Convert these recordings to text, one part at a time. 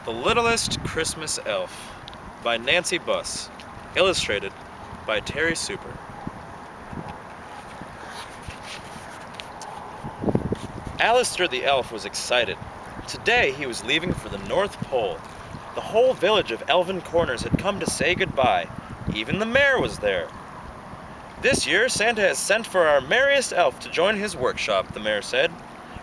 The Littlest Christmas Elf by Nancy Buss, illustrated by Terry Super. Alistair the elf was excited. Today he was leaving for the North Pole. The whole village of Elven Corners had come to say goodbye. Even the mayor was there. This year Santa has sent for our merriest elf to join his workshop, the mayor said.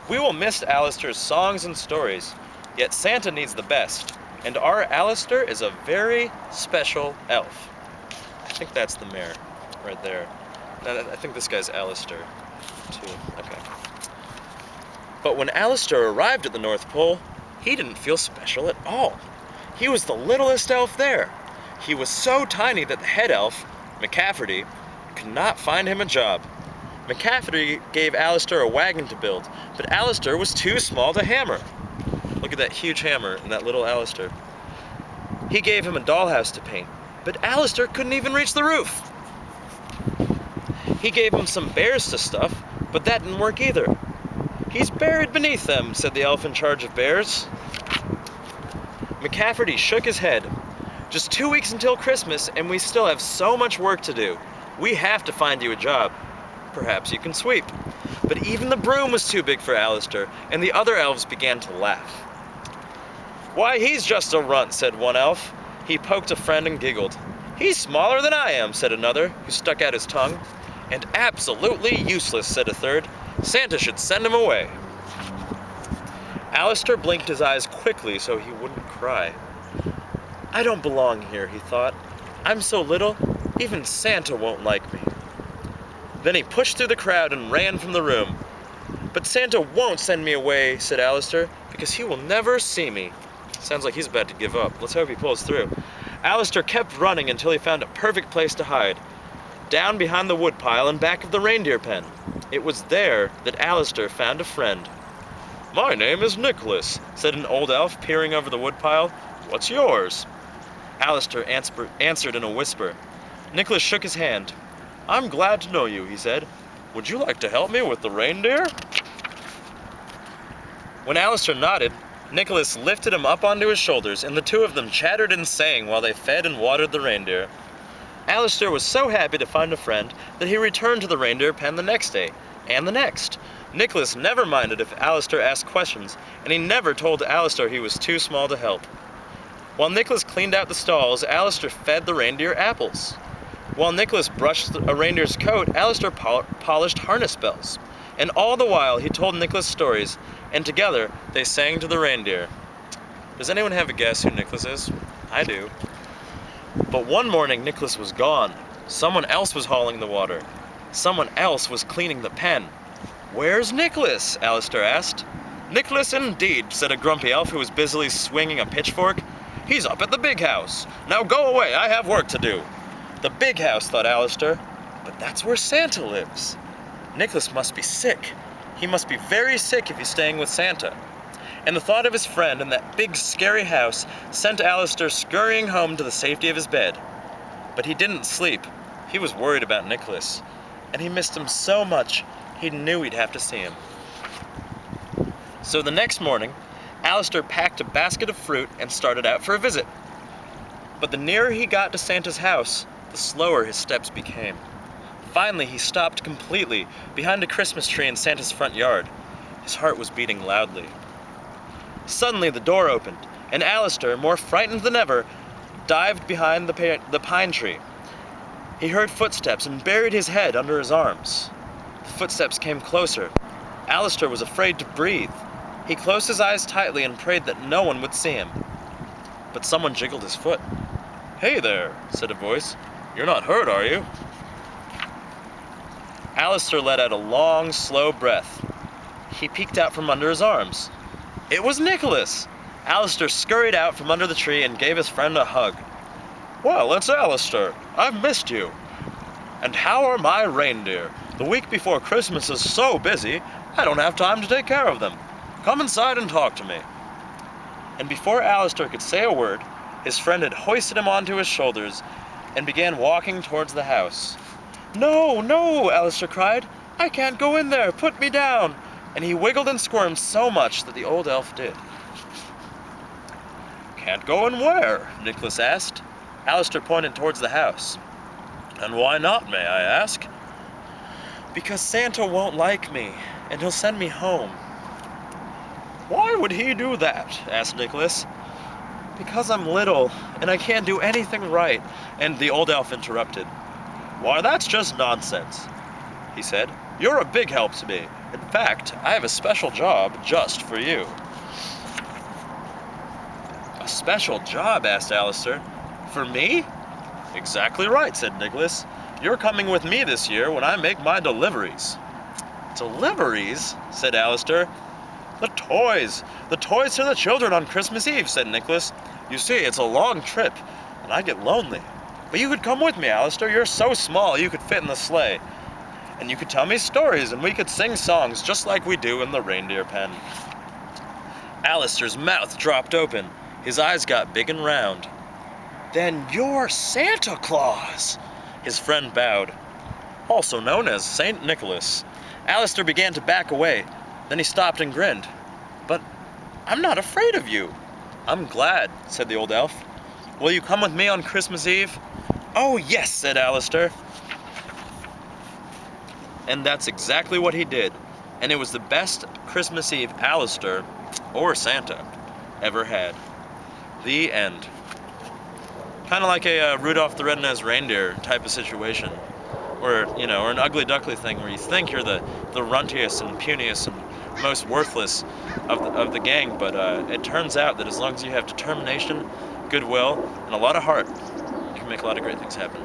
We will miss Alistair's songs and stories, yet Santa needs the best, and our Alistair is a very special elf. I think that's the mayor right there. I think this guy's Alistair too. Okay. But when Alistair arrived at the North Pole, he didn't feel special at all. He was the littlest elf there. He was so tiny that the head elf, McCafferty, could not find him a job. McCafferty gave Alistair a wagon to build, but Alistair was too small to hammer. Look at that huge hammer and that little Alistair. He gave him a dollhouse to paint, but Alistair couldn't even reach the roof. He gave him some bears to stuff, but that didn't work either. He's buried beneath them, said the elf in charge of bears. McCafferty shook his head. Just 2 weeks until Christmas, and we still have so much work to do. We have to find you a job. Perhaps you can sweep. But even the broom was too big for Alistair, and the other elves began to laugh. Why, he's just a runt, said one elf. He poked a friend and giggled. He's smaller than I am, said another, who stuck out his tongue. And absolutely useless, said a third. Santa should send him away. Alistair blinked his eyes quickly so he wouldn't cry. I don't belong here, he thought. I'm so little, even Santa won't like me. Then he pushed through the crowd and ran from the room. But Santa won't send me away, said Alistair, because he will never see me. Sounds like he's about to give up. Let's hope he pulls through. Alistair kept running until he found a perfect place to hide. Down behind the woodpile and back of the reindeer pen. It was there that Alistair found a friend. My name is Nicholas, said an old elf peering over the woodpile. What's yours? Alistair answered in a whisper. Nicholas shook his hand. I'm glad to know you, he said. Would you like to help me with the reindeer? When Alistair nodded, Nicholas lifted him up onto his shoulders, and the two of them chattered and sang while they fed and watered the reindeer. Alistair was so happy to find a friend that he returned to the reindeer pen the next day, and the next. Nicholas never minded if Alistair asked questions, and he never told Alistair he was too small to help. While Nicholas cleaned out the stalls, Alistair fed the reindeer apples. While Nicholas brushed a reindeer's coat, Alistair polished harness bells. And all the while, he told Nicholas stories, and together, they sang to the reindeer. Does anyone have a guess who Nicholas is? I do. But one morning, Nicholas was gone. Someone else was hauling the water. Someone else was cleaning the pen. Where's Nicholas? Alistair asked. Nicholas indeed, said a grumpy elf who was busily swinging a pitchfork. He's up at the big house. Now go away, I have work to do. The big house, thought Alistair. But that's where Santa lives. Nicholas must be sick. He must be very sick if he's staying with Santa. And the thought of his friend in that big, scary house sent Alistair scurrying home to the safety of his bed. But he didn't sleep. He was worried about Nicholas. And he missed him so much, he knew he'd have to see him. So the next morning, Alistair packed a basket of fruit and started out for a visit. But the nearer he got to Santa's house, the slower his steps became. Finally, he stopped completely behind a Christmas tree in Santa's front yard. His heart was beating loudly. Suddenly, the door opened, and Alistair, more frightened than ever, dived behind the pine tree. He heard footsteps and buried his head under his arms. The footsteps came closer. Alistair was afraid to breathe. He closed his eyes tightly and prayed that no one would see him. But someone jiggled his foot. Hey there, said a voice. You're not hurt, are you? Alistair let out a long, slow breath. He peeked out from under his arms. It was Nicholas! Alistair scurried out from under the tree and gave his friend a hug. Well, it's Alistair. I've missed you. And how are my reindeer? The week before Christmas is so busy, I don't have time to take care of them. Come inside and talk to me. And before Alistair could say a word, his friend had hoisted him onto his shoulders and began walking towards the house. No, no, Alistair cried. I can't go in there. Put me down. And he wiggled and squirmed so much that the old elf did. Can't go and where? Nicholas asked. Alistair pointed towards the house. And why not, may I ask? Because Santa won't like me, and he'll send me home. Why would he do that? Asked Nicholas. Because I'm little, and I can't do anything right, and the old elf interrupted. Why, that's just nonsense, he said. You're a big help to me. In fact, I have a special job just for you. A special job? Asked Alistair. For me? Exactly right, said Nicholas. You're coming with me this year when I make my deliveries. Deliveries? Said Alistair. The toys to the children on Christmas Eve, said Nicholas. You see, it's a long trip, and I get lonely. But you could come with me, Alistair. You're so small you could fit in the sleigh. And you could tell me stories, and we could sing songs just like we do in the reindeer pen. Alistair's mouth dropped open. His eyes got big and round. Then you're Santa Claus, his friend bowed. Also known as Saint Nicholas. Alistair began to back away. Then he stopped and grinned. But I'm not afraid of you. I'm glad, said the old elf. Will you come with me on Christmas Eve? Oh, yes, said Alistair. And that's exactly what he did. And it was the best Christmas Eve Alistair, or Santa, ever had. The end. Kind of like a Rudolph the Red-Nosed Reindeer type of situation. Or an ugly duckly thing where you think you're the runtiest and puniest and most worthless of the gang, but it turns out that as long as you have determination, goodwill, and a lot of heart, you can make a lot of great things happen.